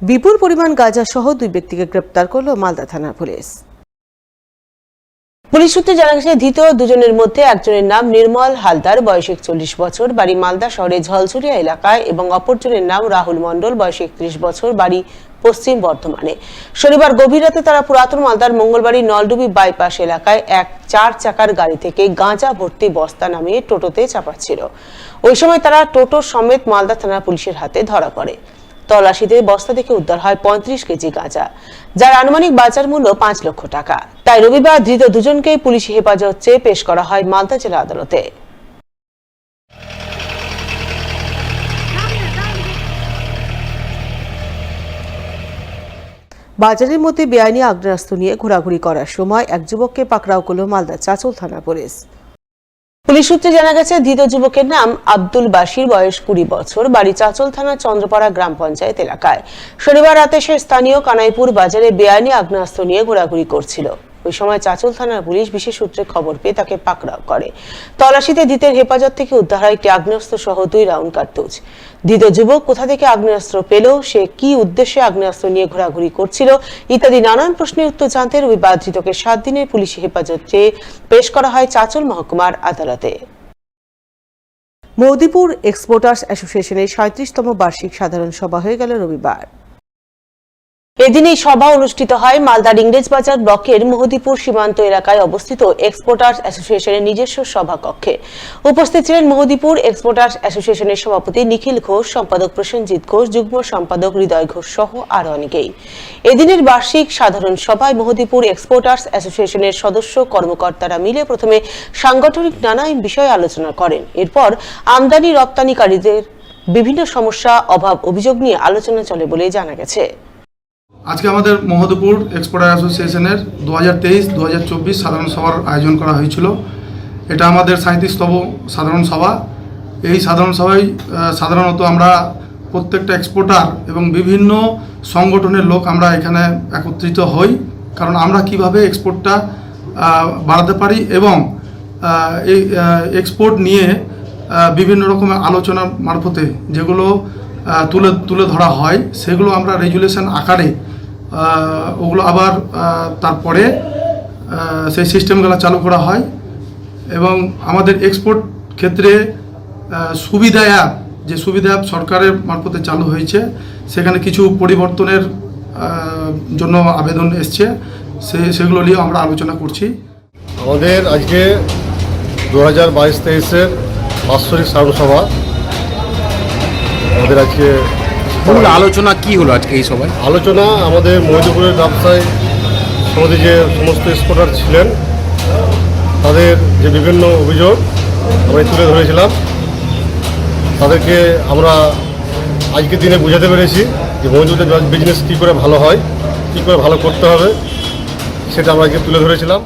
বিপুল পরিমাণ গাঁজা সহ দুই ব্যক্তিকে গ্রেপ্তার করল মালদা থানার পুলিশ। পুলিশ সূত্রে জানা গেছে, ধৃত দুজনের মধ্যে একজনের নাম নির্মল হালদার, বয়স 41 বছর, বাড়ি মালদা শহরে ঝলঝরিয়া এলাকায়, এবং অপরজনের নাম রাহুল মণ্ডল, বয়স 31 বছর, বাড়ি পশ্চিম বর্ধমানে। শনিবার গভীর রাতে তারা পুরাতন মালদার মঙ্গলবাড়ি নলডুবি বাইপাস এলাকায় এক 4 চাকার গাড়ি থেকে গাঁজা ভর্তি বস্তা নামিয়ে টোটোতে চাপাচ্ছিল। ওই সময় তারা টোটো সমেত মালদা থানা পুলিশের হাতে ধরা পড়ে। তল্লাশিতে বস্তা থেকে উদ্ধার হয় 35 কেজি গাঁজা, যার আনুমানিক বাজার মূল্য 5 লক্ষ টাকা। তাই রবিবার ধৃত দুজনকে পুলিশি হেফাজত চেয়ে পেশ করা হয় মালদা জেলা আদালতে। বাজারের মধ্যে বেআইনি আগ্নেয়াস্ত্র নিয়ে ঘোরাঘুরি করার সময় এক যুবককে পাকড়াও করল মালদা চাঁচল থানা পুলিশ। পুলিশ সূত্রে জানা গেছে, ধৃত যুবকের নাম আব্দুল বাশির, বয়স 20 বছর, বাড়ি চাঁচল থানার চন্দ্রপাড়া গ্রাম পঞ্চায়েত এলাকায়। শনিবার রাতে সে স্থানীয় কানাইপুর বাজারে বেআইনি আগ্নেয়াস্ত্র নিয়ে ঘোরাঘুরি করছিল। ওই সময় চাঁচল থানার পুলিশ বিশেষ সূত্রে খবর পেয়ে তাকে পাকড়াও করে। তল্লাশিতে ধৃতের হেফাজত থেকে উদ্ধার হয় একটি আগ্নেয়াস্ত্র সহ 2 রাউন্ড কার্তুজ। ধৃত যুবক কোথা থেকে আগ্নেয়াস্ত্র পেল, সে কি উদ্দেশ্যে আগ্নেয়াস্ত্র নিয়ে ঘোরাঘুরি করছিল ইত্যাদি নানান প্রশ্নের উত্তর জানতে রবিবার ধৃতকে 7 দিনের পুলিশি হেফাজত চেয়ে পেশ করা হয় চাঁচল মহকুমার আদালতে। মহদীপুর এক্সপোর্টার্স অ্যাসোসিয়েশনের 37তম বার্ষিক সাধারণ সভা হয়ে গেল রবিবার। এদিন এই সভা অনুষ্ঠিত হয় মালদার ইংরেজবাজার ব্লকের মহদীপুর সীমান্ত এলাকায় অবস্থিত এক্সপোর্টার্স অ্যাসোসিয়েশনের নিজস্ব সভাকক্ষে। উপস্থিত ছিলেন মহদীপুর এক্সপোর্টার্স অ্যাসোসিয়েশনের সভাপতি নিখিল ঘোষ, সম্পাদক প্রসেনজিৎ ঘোষ, যুগ্ম সম্পাদক হৃদয় ঘোষ সহ আরো অনেকেই। এদিনের বার্ষিক সাধারণ সভায় মহদীপুর এক্সপোর্টার্স অ্যাসোসিয়েশনের সদস্য কর্মকর্তারা মিলে প্রথমে সাংগঠনিক নানা বিষয়ে আলোচনা করেন। এরপর আমদানি রপ্তানিকারীদের বিভিন্ন সমস্যা, অভাব, অভিযোগ নিয়ে আলোচনা চলে বলে জানা গেছে। আজকে আমাদের মহদীপুর এক্সপোর্টার অ্যাসোসিয়েশনের 2023-2024 সাধারণ সভার আয়োজন করা হয়েছিল। এটা আমাদের 37তম সাধারণ সভা। এই সাধারণ সভায় সাধারণত আমরা প্রত্যেকটা এক্সপোর্টার এবং বিভিন্ন সংগঠনের লোক আমরা এখানে একত্রিত হই, কারণ আমরা কিভাবে এক্সপোর্টটা বাড়াতে পারি এবং এই এক্সপোর্ট নিয়ে বিভিন্ন রকমের আলোচনার মারফতে যেগুলো তুলে ধরা হয়, সেগুলো আমরা রেজুলেশন আকারে ওগুলো আবার তারপরে সেই সিস্টেমগুলো চালু করা হয়। এবং আমাদের এক্সপোর্ট ক্ষেত্রে সুবিধা অ্যাপ, যে সুবিধা অ্যাপ সরকারের মারফতে চালু হয়েছে, সেখানে কিছু পরিবর্তনের জন্য আবেদন এসছে, সেগুলো নিয়েও আমরা আলোচনা করছি। আমাদের আজকে 2022-23-এর বাৎসরিক সাধারণ সভা। আমাদের আজকে আলোচনা কি হলো আজকে এই সভায়? আলোচনা আমাদের মহদীপুরের ব্যবসায়ী সমিতি যে সমস্ত এক্সপোর্টার ছিলেন, তাদের যে বিভিন্ন অভিযোগ আমরা তুলে ধরেছিলাম, তাদেরকে আমরা আজকের দিনে বোঝাতে পেরেছি যে মহদীপুরের বিজনেস কী করে ভালো হয়, কী করে ভালো করতে হবে, সেটা আমরা আজকে তুলে ধরেছিলাম।